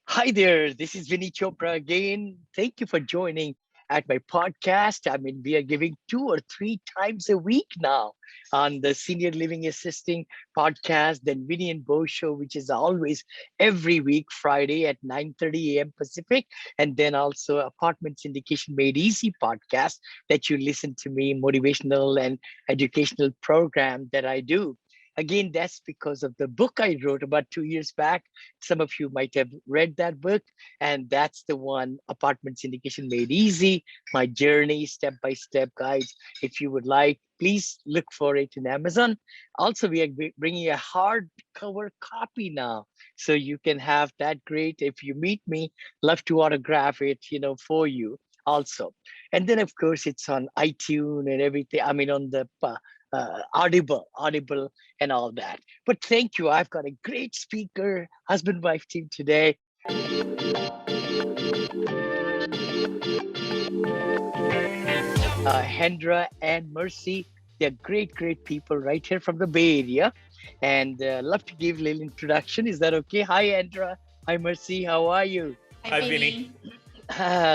Hi there, this is Vinney Chopra again. Thank you for joining at my podcast. I mean, we are giving 2 or 3 times a week now on the Senior Living Assisting podcast, then Vinney and Bo Show, which is always every week, Friday at 9:30 a.m. Pacific. And then also Apartment Syndication Made Easy podcast that you listen to me, motivational and educational program that I do. Again, that's because of the book I wrote about 2 years back. Some of you might have read that book, and that's the one, Apartment Syndication Made Easy, my journey, step-by-step guides. If you would like, please look for it in Amazon. Also, we are bringing a hardcover copy now, so you can have that. Great. If you meet me, love to autograph it, for you also. And then, of course, it's on iTunes and everything. I mean, on the Audible, and all that. But thank you. I've got a great speaker, husband wife team today. Hendra and Mercy. They're great people right here from the Bay Area. And love to give a little introduction. Is that okay? Hi, Hendra. Hi, Mercy. How are you? Hi, Vinney.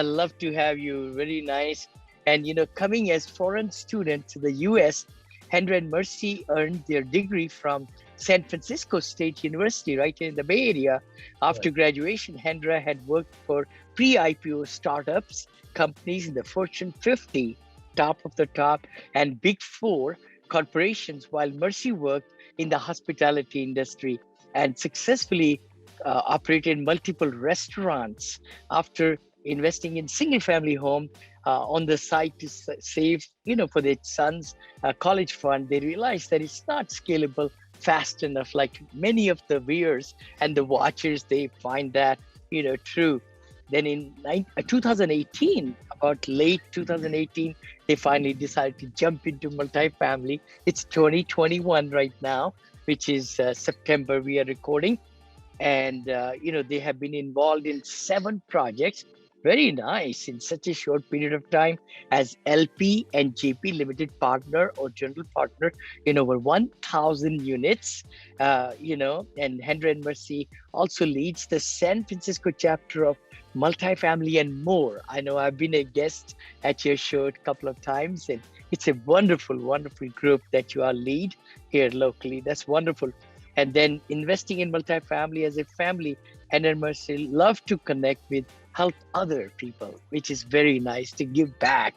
Love to have you. Very nice. And, coming as foreign students to the US, Hendra and Mercy earned their degree from San Francisco State University, right in the Bay Area. After graduation, Hendra had worked for pre-IPO startups, companies in the Fortune 50, top of the top, and Big Four corporations, while Mercy worked in the hospitality industry and successfully operated multiple restaurants after investing in single-family home on the side to save, for their son's college fund. They realized that it's not scalable fast enough, like many of the viewers and the watchers. They find that, true. Then in 2018, about late 2018, they finally decided to jump into multifamily. It's 2021 right now, which is September we are recording. And, they have been involved in 7 projects. Very nice in such a short period of time as LP and JP limited partner or general partner in over 1,000 units, and Hendra and Mercy also leads the San Francisco chapter of Multifamily and More. I know I've been a guest at your show a couple of times, and it's a wonderful group that you are lead here locally. That's wonderful. And then investing in multifamily as a family, Hendra and Mercy love to connect with help other people, which is very nice to give back,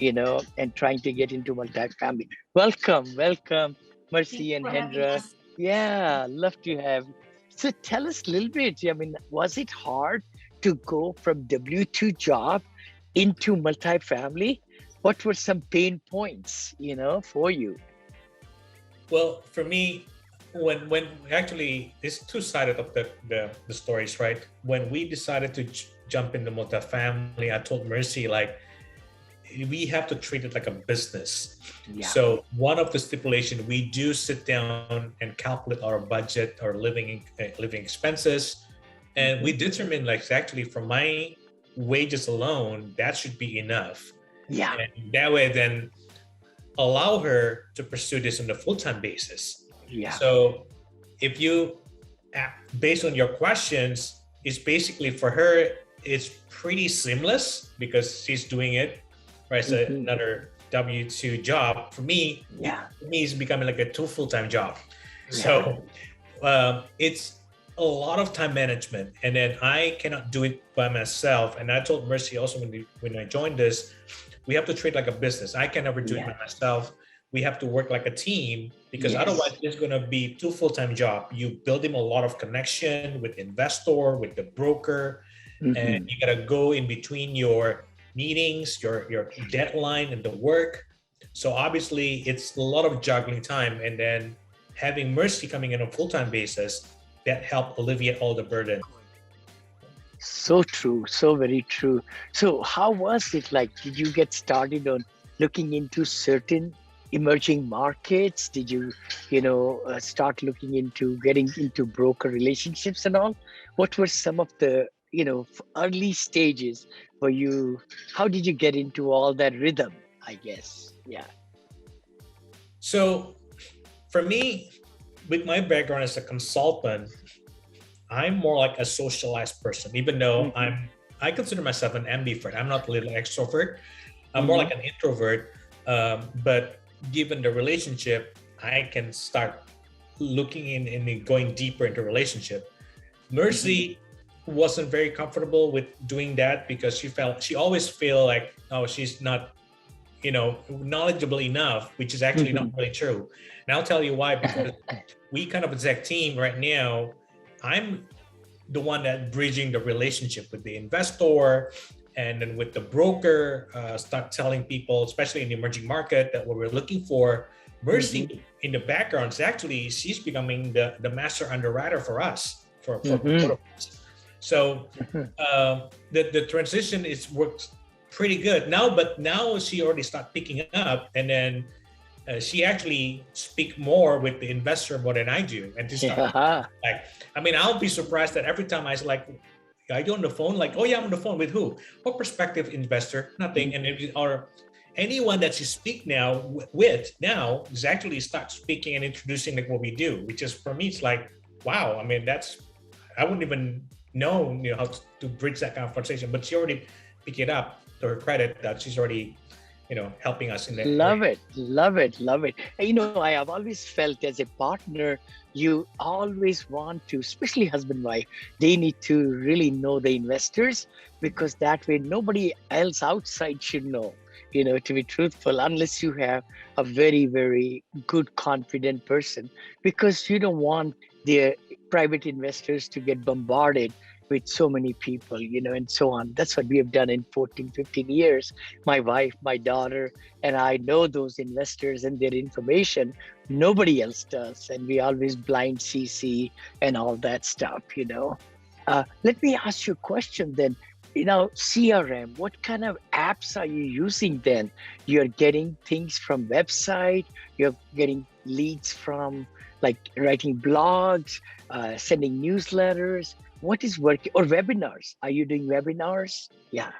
and trying to get into multifamily. Welcome, Mercy and Hendra. Yeah, love to have. So tell us a little bit. I mean, was it hard to go from W-2 job into multifamily? What were some pain points, for you? Well, for me, when actually it's two-sided of the stories, right? When we decided to jump into multifamily, I told Mercy, like, we have to treat it like a business. Yeah. So one of the stipulation, we do sit down and calculate our budget, our living expenses, and we determine, like, actually from my wages alone, that should be enough. Yeah. And that way, then allow her to pursue this on a full-time basis. Yeah. So if you, based on your questions, it's basically for her, it's pretty seamless because she's doing it, right? So another W-2 job. For me, it's becoming like a 2 full-time job. Yeah. So it's a lot of time management, and then I cannot do it by myself. And I told Mercy also when I joined this, we have to treat like a business. I can never do it by myself. We have to work like a team, because otherwise it's going to be 2 full-time job. You build him a lot of connection with investor, with the broker, and you got to go in between your meetings, your deadline and the work. So obviously it's a lot of juggling time. And then having Mercy coming in on a full-time basis, that helped alleviate all the burden. So true. So very true. So how was it like? Did you get started on looking into certain emerging markets? Did you, start looking into getting into broker relationships and all? What were some of the, early stages for you? How did you get into all that rhythm, I guess? Yeah. So for me, with my background as a consultant, I'm more like a socialized person, even though Mm-hmm. I consider myself an ambivert. I'm not a little extrovert. I'm more Mm-hmm. like an introvert. But given the relationship, I can start looking in and going deeper into relationship. Mm-hmm. Mercy wasn't very comfortable with doing that because she always feel like, oh, she's not, knowledgeable enough, which is actually not Mm-hmm. really true. And I'll tell you why, because we kind of exec team right now, I'm the one that bridging the relationship with the investor and then with the broker, start telling people, especially in the emerging market, that what we're looking for. Mm-hmm. Mercy in the background is actually she's becoming the master underwriter for us, for both Mm-hmm. of us. So the transition is worked pretty good now, but now she already start picking up, and then she actually speak more with the investor more than I do, and to start Yeah. like, I mean, I'll be surprised that every time I like, are you on the phone? Like, oh yeah, I'm on the phone with who? What prospective investor? Nothing. And if or anyone that you speak now with now is actually start speaking and introducing like what we do, which is for me, it's like, wow. I mean, that's I wouldn't even know, how to bridge that kind of conversation. But she already picked it up to her credit that she's already, helping us in that area. Love it, love it, love it. I have always felt as a partner, you always want to, especially husband wife, they need to really know the investors, because that way nobody else outside should know. To be truthful, unless you have a very, very good, confident person, because you don't want the private investors to get bombarded with so many people, and so on. That's what we have done in 14, 15 years. My wife, my daughter, and I know those investors and their information. Nobody else does. And we always blind CC and all that stuff. Let me ask you a question then. CRM, what kind of apps are you using then? You're getting things from website, you're getting leads from like writing blogs, sending newsletters. What is working, or webinars? Are you doing webinars? Yeah.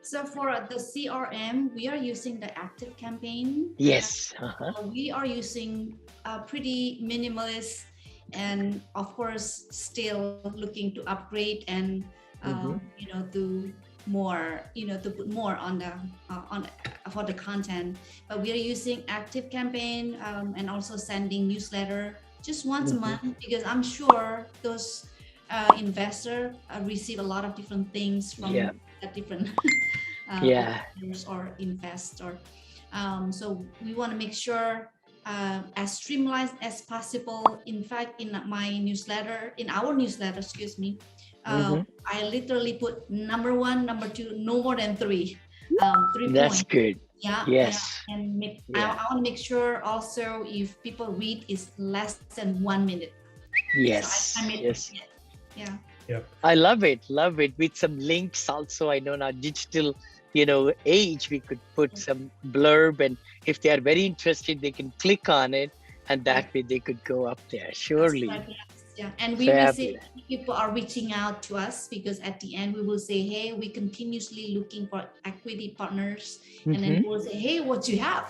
So for the CRM, we are using the active campaign. Yes. Uh-huh. We are using pretty minimalist, and of course still looking to upgrade and Mm-hmm. do more, to put more on the on for the content. But we are using active campaign, and also sending newsletter just once a Mm-hmm. month, because I'm sure those investor receive a lot of different things Yeah. from different Yeah. investors or investor. So we want to make sure as streamlined as possible. In fact, in our newsletter, excuse me, Mm-hmm. I literally put number one, number two, no more than three, 3 points. That's good. Yeah, Yes. and Yeah. I want to make sure also if people read is less than 1 minute. Yes. So I made Yes. yeah. Yep. I love it. Love it. With some links also. I know now digital, age, we could put some blurb, and if they are very interested, they can click on it, and that way they could go up there. Surely. That's right, yes. Yeah, and we receive Fabulous. people are reaching out to us, because at the end we will say, hey, we continuously looking for equity partners, and then Mm-hmm. we'll say, hey, what you have?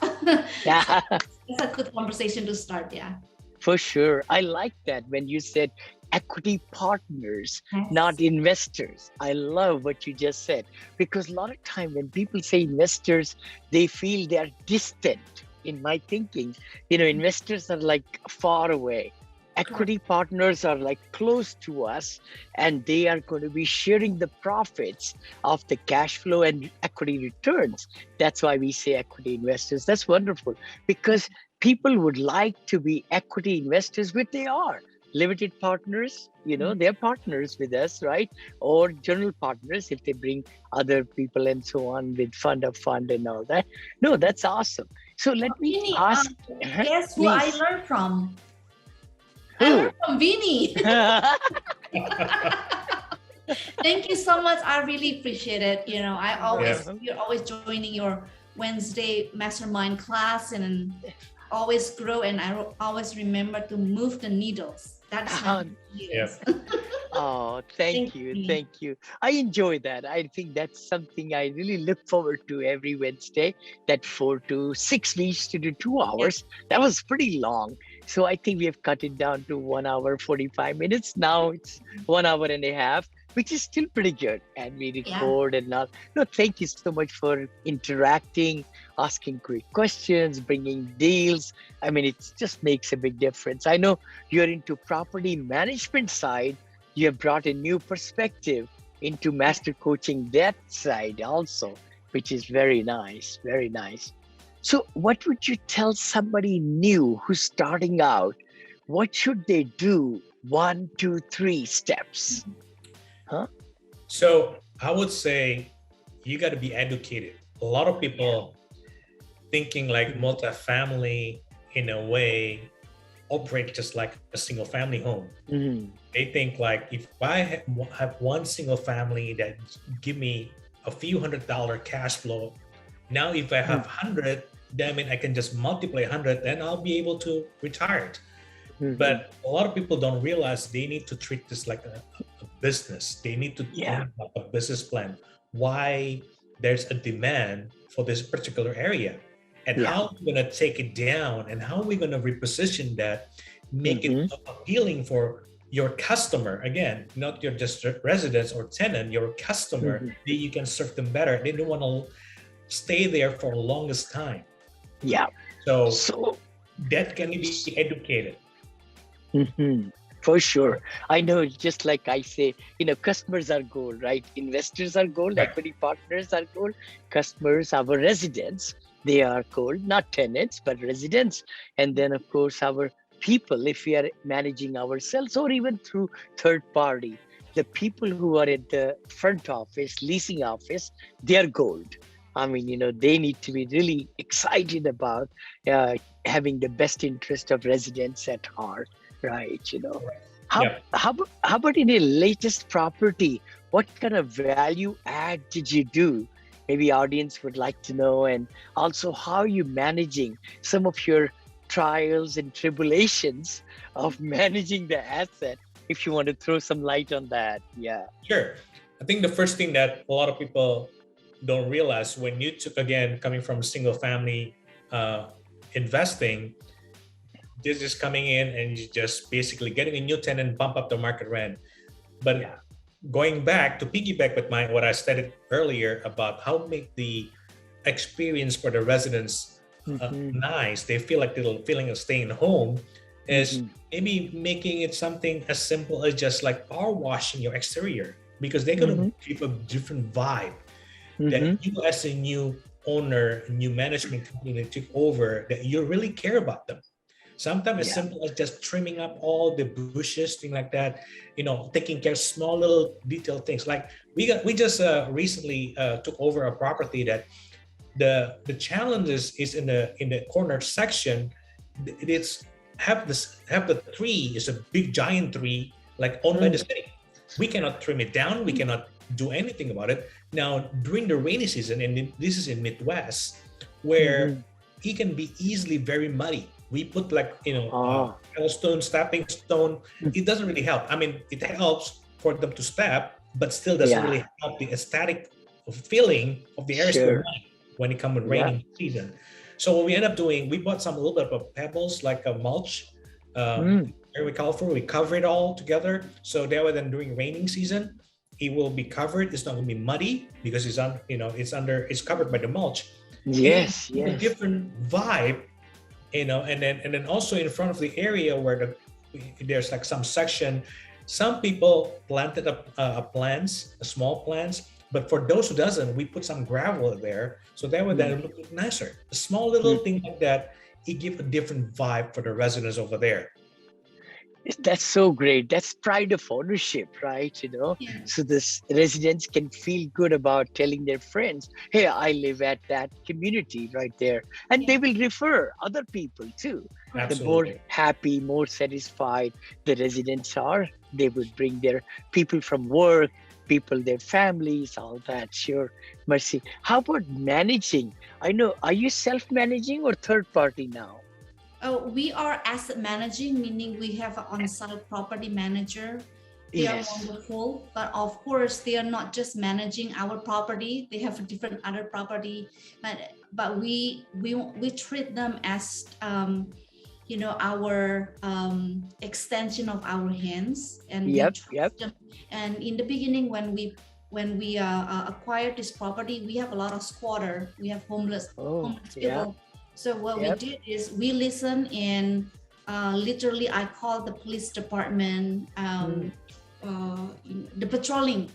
Yeah. That's a good conversation to start. Yeah. For sure. I like that when you said equity partners, Yes. not investors. I love what you just said, because a lot of time when people say investors, they feel they are distant. In my thinking, investors are like far away. Equity partners are like close to us, and they are going to be sharing the profits of the cash flow and equity returns. That's why we say equity investors. That's wonderful, because people would like to be equity investors, which they are. Limited partners, they're partners with us, right? Or general partners if they bring other people and so on with fund of fund and all that. No, that's awesome. So let me Vinney, ask, guess who I please. learned from? I Who? learned from Vinney. Thank you so much. I really appreciate it. You're always joining your Wednesday mastermind class, and always grow, and I always remember to move the needles. That's my needles. Oh, thank you. Thank you. I enjoy that. I think that's something I really look forward to every Wednesday, that 4 to 6 weeks to do 2 hours. That was pretty long. So I think we have cut it down to 1 hour, 45 minutes. Now it's 1 hour and a half, which is still pretty good. And we Yeah. record and all. No, thank you so much for interacting, asking great questions, bringing deals. I mean, it just makes a big difference. I know you're into property management side. You have brought a new perspective into master coaching that side also, which is very nice, very nice. So what would you tell somebody new who's starting out? What should they do? 1, 2, 3 steps. Huh? So I would say you got to be educated. A lot of people thinking like multifamily in a way operate just like a single family home. They think like if I have one single family that give me a few $100 cash flow, now if I have 100, then I mean I can just multiply 100, then I'll be able to retire. But a lot of people don't realize they need to treat this like a business. They need to have a business plan. Why there's a demand for this particular area, and how we're going to take it down, and how we're going to reposition that, make it appealing for your customer. Again, not your just residents or tenant, your customer, that you can serve them better. They don't want to stay there for the longest time. Yeah. So that can be educated. For sure. I know, just like I say, customers are gold, right? Investors are gold, equity partners are gold, customers, our residents, they are gold, not tenants, but residents. And then, of course, our people, if we are managing ourselves or even through third party, the people who are at the front office, leasing office, they are gold. I mean, they need to be really excited about having the best interest of residents at heart. Right, How about in your latest property? What kind of value add did you do? Maybe audience would like to know, and also how are you managing some of your trials and tribulations of managing the asset? If you want to throw some light on that, Sure. I think the first thing that a lot of people don't realize when you took, again, coming from single family investing. This is coming in and you just basically getting a new tenant, bump up the market rent. But going back to piggyback with what I stated earlier about how make the experience for the residents nice, they feel like they're feeling of staying home, is maybe making it something as simple as just like power washing your exterior, because they're going to give a different vibe that you as a new owner, new management company that took over, that you really care about them. Sometimes as simple as just trimming up all the bushes, things like that, taking care of small little detailed things. Like we just recently took over a property that the challenge is in the corner section. It's have the tree is a big giant tree like owned by the city. We cannot trim it down. We cannot do anything about it. Now during the rainy season, and this is in Midwest, where it can be easily very muddy. We put like, stone, stepping stone. It doesn't really help. I mean, it helps for them to step, but still doesn't really help the aesthetic feeling of the area when it comes with raining season. So what we end up doing, we bought a little bit of pebbles, like a mulch. Very colorful. We cover it all together. So that way, then during raining season, it will be covered. It's not going to be muddy because it's covered by the mulch. Yes. A different vibe. And then also in front of the area where there's like some section, some people planted plants, small plants, but for those who doesn't, we put some gravel there, so that would look nicer. A small little thing like that, it gives a different vibe for the residents over there. That's so great. That's pride of ownership, right? So this residents can feel good about telling their friends, hey, I live at that community right there. And they will refer other people too. Absolutely. The more happy, more satisfied the residents are, they would bring their people from work, people, their families, all that. Sure, Mercy. How about managing? I know, are you self-managing or third party now? We are asset managing, meaning we have an on-site property manager. They are wonderful, but of course they are not just managing our property. They have a different other property, but we treat them as our extension of our hands, and we Yep. trust them. And in the beginning, when we acquired this property, we have a lot of squatter, we have homeless Oh, yeah. people. So what we Yep. did is we listen, and literally I called the police department, the patrolling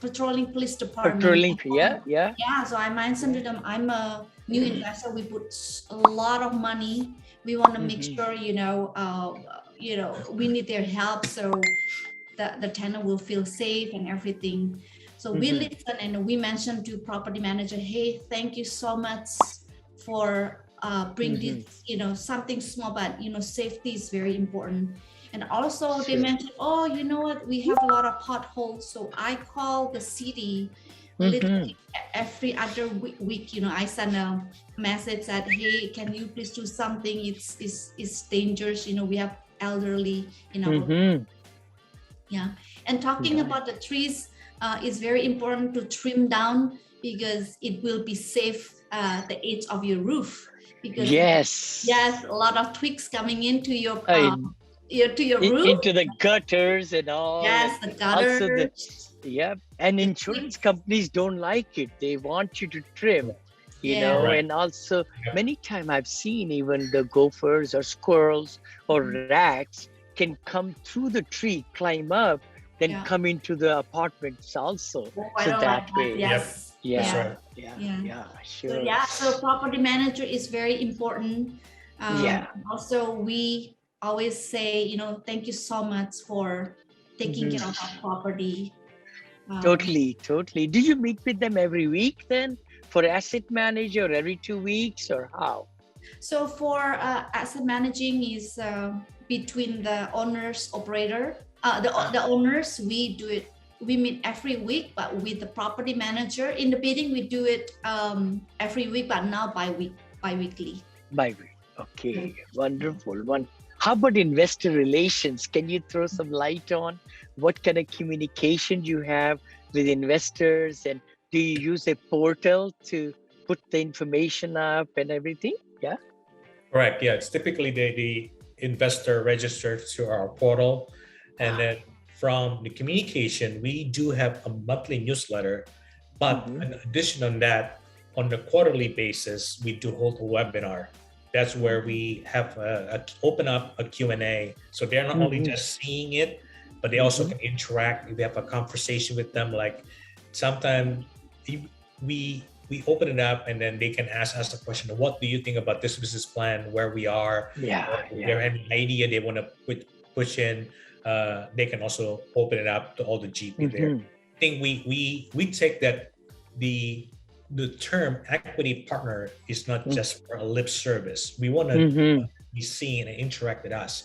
police department. Patrolling. Yeah. Yeah, so I mentioned to them, I'm a new investor. We put a lot of money. We want to make sure, we need their help, so the tenant will feel safe and everything. So we listen, and we mentioned to property manager, hey, thank you so much for bring this, something small, but safety is very important. And also they mentioned, oh, you know what, we have a lot of potholes. So I call the city literally every other week, I send a message that, hey, can you please do something? It's dangerous. We have elderly in our yeah. And talking about the trees, it's very important to trim down, because it will be safe the edge of your roof. Because Yes, a lot of twigs coming into your roof. into the gutters and all. Yes, the Also gutters. and insurance companies don't like it. They want you to trim, Right. and also many times I've seen even the gophers or squirrels or rats can come through the tree, climb up, then come into the apartments also. Oh, I So don't that like way. that. Yes. That's right. Sure. So property manager is very important. Also, we always say, thank you so much for taking care of our property. Totally. Do you meet with them every week then for asset manager, or every 2 weeks, or how? So for asset managing is between the owners, operator, the owners, we do it. We meet every week, but with the property manager in the beginning, we do it every week, but now bi-weekly. Bi-week. Okay, wonderful. How about investor relations? Can you throw some light on what kind of communication you have with investors, and do you use a portal to put the information up and everything? Yeah. Correct. Yeah, it's typically the investor registers to our portal, and then from the communication, we do have a monthly newsletter, but in addition on that, on a quarterly basis, we do hold a webinar. That's where we have open up a Q&A. So they're not only just seeing it, but they also can interact. We have a conversation with them. Like sometimes we open it up, and then they can ask us the question, what do you think about this business plan, where we are? If there any idea they want to push in, they can also open it up to all the GP there. I think we take that the term equity partner is not just for a lip service. We want to be seen and interact with us.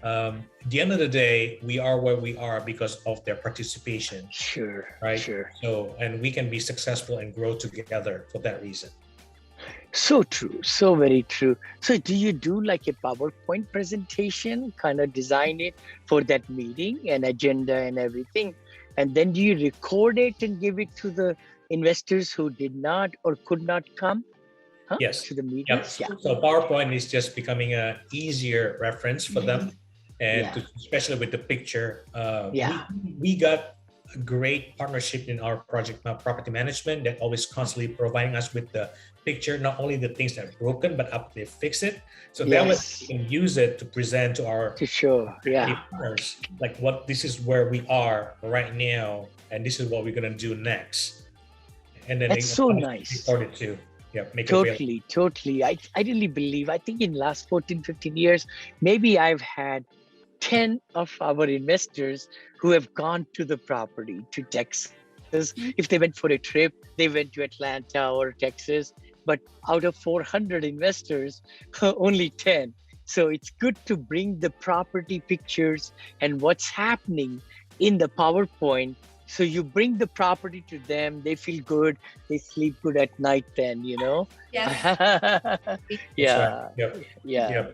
At the end of the day, we are where we are because of their participation. Sure. Right. Sure. So, and we can be successful and grow together for that reason. So true. So very true. So do you do like a PowerPoint presentation, kind of design it for that meeting and agenda and everything? And then do you record it and give it to the investors who did not or could not come? Yes. To the meeting? Yep. So PowerPoint is just becoming an easier reference for them. And especially with the picture, we got a great partnership in our project property management that always constantly providing us with the picture, not only the things that are broken, but up they fix it. So that way we can use it to present to our partners, like this is where we are right now, and this is what we're gonna do next. And then that's so nice. Record it too. Yeah, Totally. I really believe, I think in last 14, 15 years, maybe I've had 10 of our investors who have gone to the property, to Texas. If they went for a trip, they went to Atlanta or Texas, but out of 400 investors, only 10. So it's good to bring the property pictures and what's happening in the PowerPoint. So you bring the property to them, they feel good, they sleep good at night then,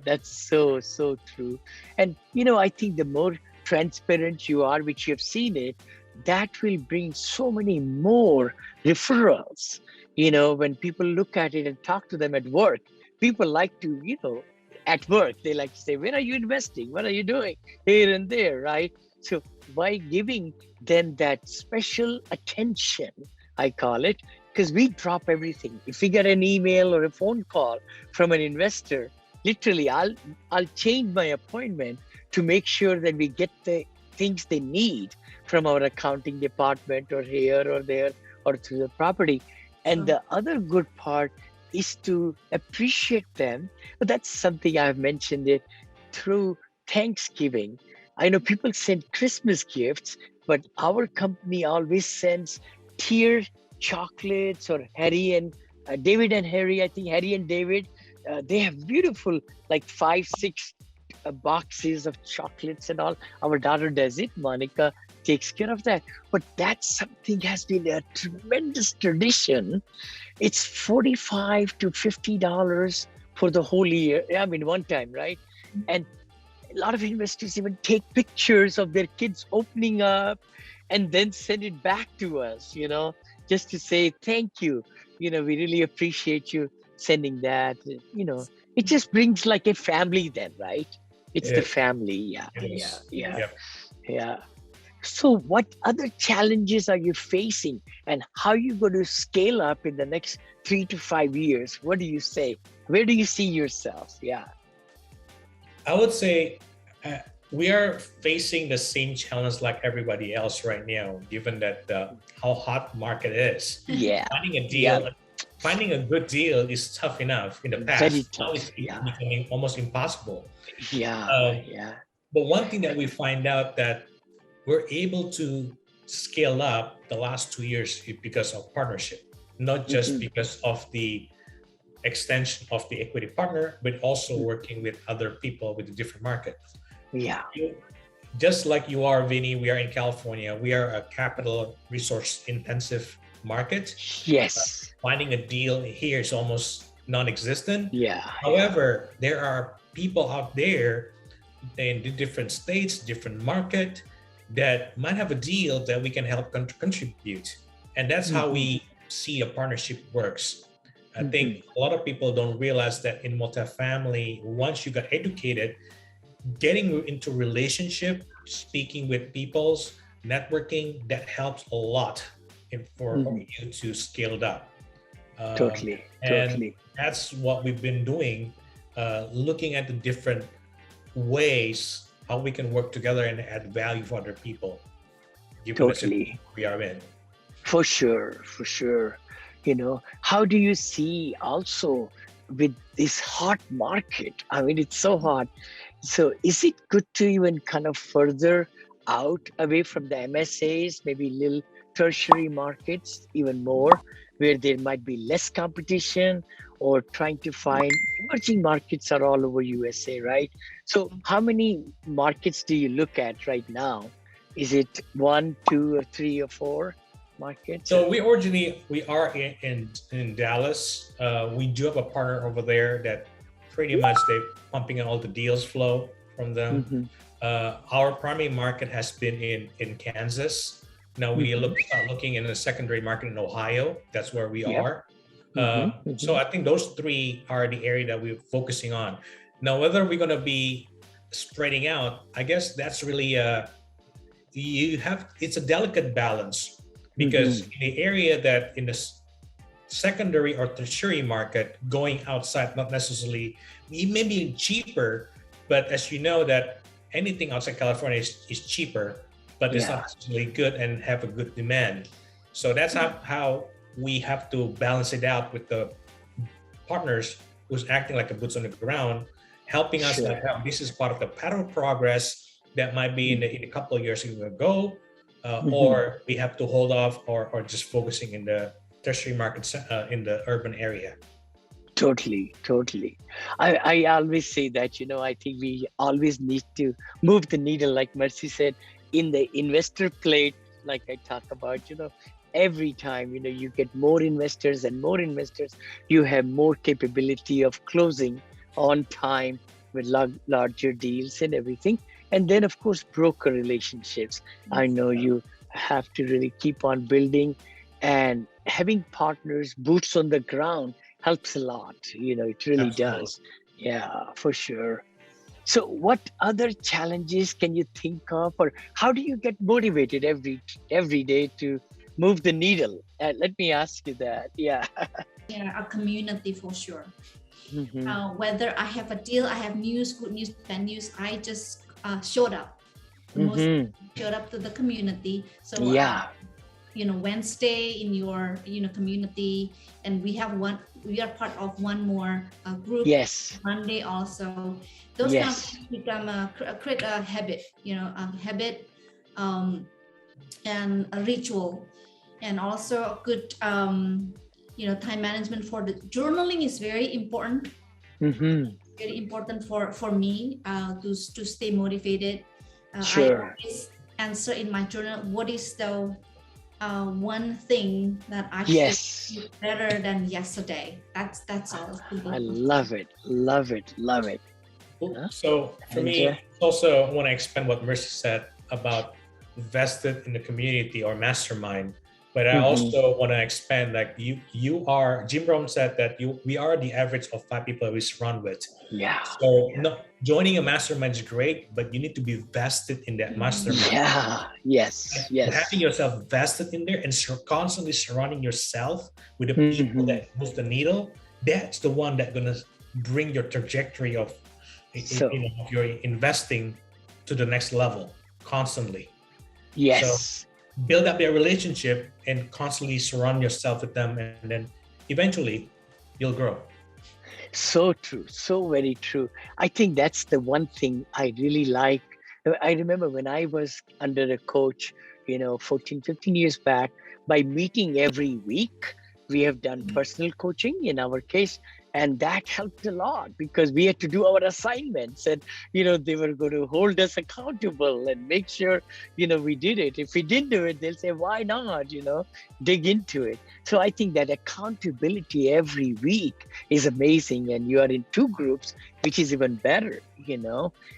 That's so true. And I think the more transparent you are, which you have seen it, that will bring so many more referrals. When people look at it and talk to them at work, people like to at work, they like to say, where are you investing? What are you doing? Here and there, right? So by giving them that special attention, I call it, because we drop everything. If we get an email or a phone call from an investor, literally, I'll change my appointment to make sure that we get the things they need from our accounting department or here or there or through the property. And the other good part is to appreciate them. But that's something I've mentioned it through Thanksgiving. I know people send Christmas gifts, but our company always sends tiered chocolates, or Harry and David and Harry, I think Harry and David, they have beautiful, like 5, 6 boxes of chocolates and all. Our daughter does it. Monica takes care of that. But that's something has been a tremendous tradition. It's $45 to $50 for the whole year. I mean, one time, right? And a lot of investors even take pictures of their kids opening up and then send it back to us, just to say thank you. We really appreciate you sending that. It just brings like a family then, right? It's the family. Yeah. So what other challenges are you facing, and how are you going to scale up in the next 3 to 5 years? What do you say? Where do you see yourself? Yeah. I would say we are facing the same challenge like everybody else right now, given that how hot market is. Yeah. Finding a good deal is tough enough in the past. Very tough. Now it's becoming almost impossible. Yeah. But one thing that we find out that we're able to scale up the last 2 years because of partnership, not just because of the extension of the equity partner, but also working with other people with a different market. Yeah. Just like you are, Vinney, we are in California. We are a capital resource intensive market. Yes. Finding a deal here is almost non-existent. Yeah. However, there are people out there in the different states, different market, that might have a deal that we can help contribute. And that's how we see a partnership works. I think a lot of people don't realize that in multifamily, once you got educated, getting into relationship, speaking with people's networking, that helps a lot for you to scale it up. Totally. That's what we've been doing, looking at the different ways how we can work together and add value for other people. Totally. We are in. For sure. How do you see also with this hot market? I mean, it's so hot. So is it good to even kind of further out away from the MSAs, maybe little tertiary markets even more, where there might be less competition, or trying to find emerging markets are all over USA, right? So how many markets do you look at right now? Is it 1, 2, or 3, or 4 markets? So we are in Dallas. We do have a partner over there that pretty much they're pumping in all the deals flow from them. Our primary market has been in Kansas. Now we start looking in the secondary market in Ohio. That's where we are. So I think those 3 are the area that we're focusing on. Now, whether we're going to be spreading out, I guess that's really it's a delicate balance, because in the area that in the secondary or tertiary market, going outside, not necessarily, it may be cheaper, but as you know that anything outside California is cheaper, but it's not necessarily good and have a good demand. So that's how we have to balance it out with the partners who's acting like a boots on the ground, helping us like, this is part of the pattern of progress that might be in a couple of years ago, or we have to hold off or just focusing in the tertiary markets in the urban area. Totally. I always say that, I think we always need to move the needle, like Mercy said, in the investor plate, like I talk about, every time, you get more investors and more investors, you have more capability of closing on time with larger deals and everything. And then, of course, broker relationships. I know you have to really keep on building, and having partners, boots on the ground helps a lot. It really does. Yeah, for sure. So what other challenges can you think of, or how do you get motivated every day to move the needle? Let me ask you that. Yeah. Yeah, a community for sure. Hmm. Whether I have a deal, I have news, good news, bad news, I just showed up. The most Hmm. showed up to the community. So Yeah. Wednesday in your community, and we are part of one more group. Yes. Monday also, those kind of Yes. things become create a habit, a habit, um, and a ritual, and also a good time management. For the journaling is very important, Hmm. very important for me to stay motivated. I Sure. always answer in my journal, what is the one thing that I should Yes. do better than yesterday. That's all. I love it. Love it. Love it. Huh? So for Hendra? me, also want to expand what Mercy said about vested in the community or mastermind. But I Hmm. also want to expand, like you are, Jim Rohn said that we are the average of 5 people we surround with. Yeah. So Yeah. no, joining a mastermind is great, but you need to be vested in that mastermind. Yeah. Yes. Having Yes. yourself vested in there and constantly surrounding yourself with the people Hmm. that move the needle, that's the one that's gonna bring your trajectory of So, of your investing to the next level constantly. So yes. build up their relationship and constantly surround yourself with them, and then eventually you'll grow. So true. So very true. I think that's the one thing I really like. I remember when I was under a coach, 14, 15 years back, by meeting every week, we have done personal coaching in our case. And that helped a lot because we had to do our assignments and, they were going to hold us accountable and make sure, we did it. If we didn't do it, they'll say, why not, dig into it. So I think that accountability every week is amazing. And you are in two groups, which is even better,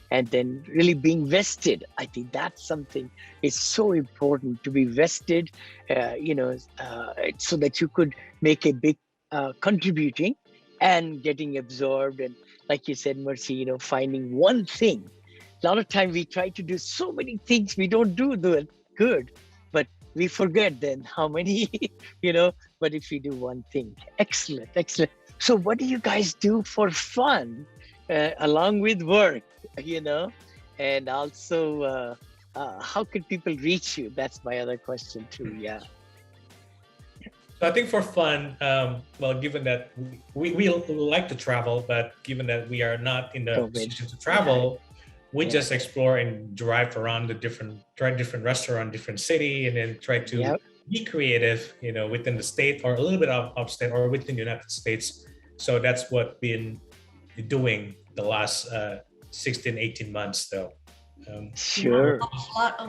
and then really being vested. I think that's something is so important to be vested, so that you could make a big contributing and getting absorbed. And like you said, Mercy, finding one thing. A lot of time we try to do so many things, we don't do it good, but we forget then how many, but if we do one thing, excellent, excellent. So what do you guys do for fun along with work, and also how can people reach you? That's my other question too. Yeah. So I think for fun, well, given that we like to travel, but given that we are not in the COVID. position to travel, we Yeah. just explore and drive around try different restaurant, different city, and then try to Yep. be creative, within the state or a little bit of state or within the United States. So that's what been doing the last 16, 18 months though. Sure.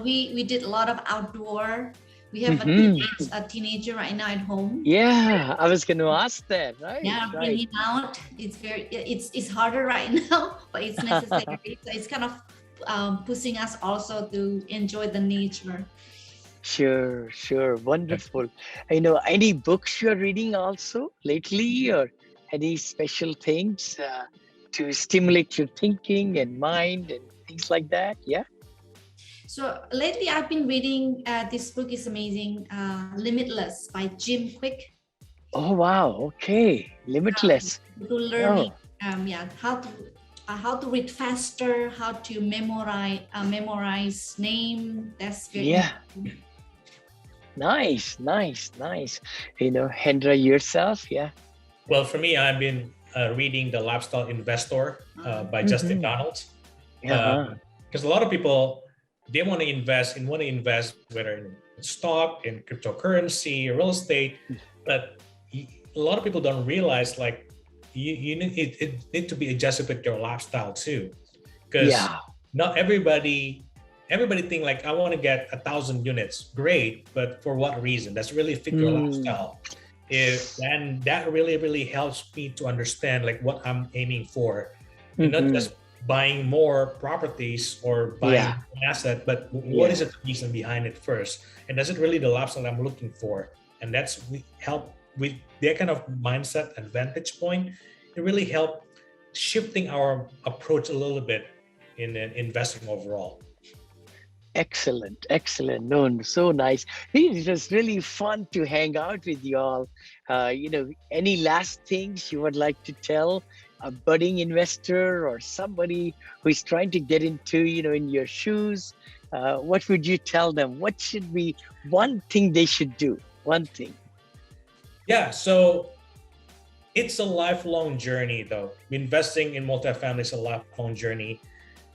We did a lot of outdoor. We have Mhm. a teenager right now at home. Yeah, I was going to ask that. Right. Yeah, Right. bringing out. It's harder right now, but it's necessary. So it's kind of pushing us also to enjoy the nature. Sure. Sure. Wonderful. Any books you're reading also lately, or any special things to stimulate your thinking and mind and things like that? Yeah. So lately, I've been reading. This book is amazing. Limitless by Jim Quick. Oh, wow. Okay. Limitless. To learning, Oh. how to read faster, how to memorize name. That's very Yeah. Nice. Nice. Nice. Hendra, yourself. Yeah. Well, for me, I've been reading The Lifestyle Investor by Justin Mhm. Donald. Yeah. Because a lot of people, they want to invest whether in stock, in cryptocurrency, real estate, but a lot of people don't realize like you need it need to be adjusted with your lifestyle too, because Yeah. not everybody think like I want to get 1,000 units, great, but for what reason? Does it really fit your lifestyle? And that really helps me to understand like what I'm aiming for, and not just buying more properties or buying an asset, but what is the reason behind it first, and does it really the lifestyle I'm looking for? And that's we help with that kind of mindset and vantage point. It really help shifting our approach a little bit in investing overall. Excellent, excellent. No, so nice. It was really fun to hang out with you all. Any last things you would like to tell a budding investor or somebody who is trying to get into, in your shoes? What would you tell them? What should be one thing they should do? One thing. Yeah, so it's a lifelong journey, though. Investing in multifamily is a lifelong journey.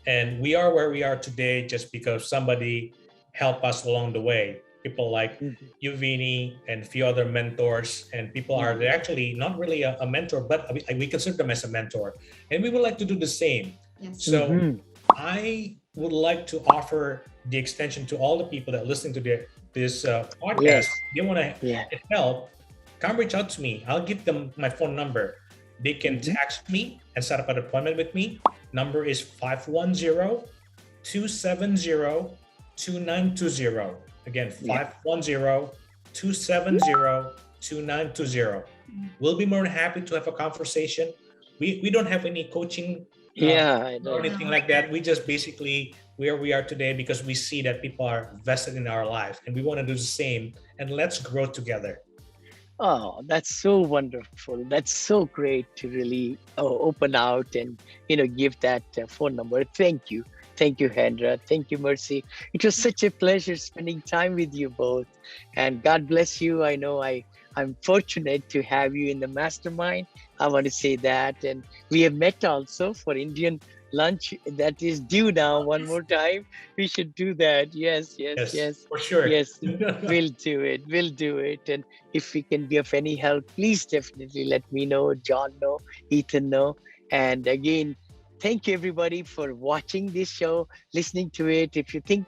And we are where we are today just because somebody helped us along the way. People like you, Vinney, and a few other mentors. And people are they're actually not really a mentor, but we consider them as a mentor. And we would like to do the same. Yes. So I would like to offer the extension to all the people that are listening to this podcast. Yes. They want to get help. Come reach out to me. I'll give them my phone number. They can text me and set up an appointment with me. Number is 510-270-2920. Again, 510-270-2920. We'll be more than happy to have a conversation. We don't have any coaching or anything like that. We just basically where we are today because we see that people are vested in our life and we want to do the same, and let's grow together. Oh, that's so wonderful. That's so great to really open out and, give that phone number. Thank you. Thank you, Hendra. Thank you, Mercy. It was such a pleasure spending time with you both. And God bless you. I know I'm fortunate to have you in the mastermind. I want to say that. And we have met also for Indian lunch that is due now one more time. We should do that. Yes. For sure. Yes, we'll do it. And if we can be of any help, please definitely let me know, John know, Ethan know. And again, thank you everybody for watching this show, listening to it. If you think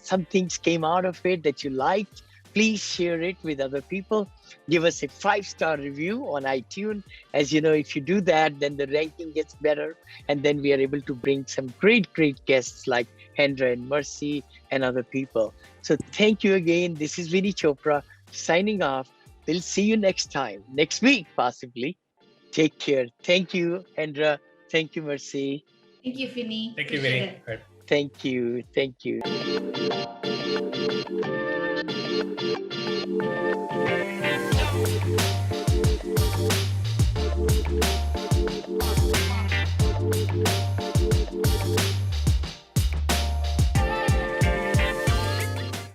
some things came out of it that you liked, please share it with other people. Give us a 5-star review on iTunes. As you know, if you do that, then the ranking gets better. And then we are able to bring some great guests like Hendra and Mercy and other people. So thank you again. This is Vinney Chopra signing off. We'll see you next time, next week, possibly. Take care. Thank you, Hendra. Thank you, Mercy. Thank you, Vinney. Thank you, Vinney. Right. Thank you. Thank you.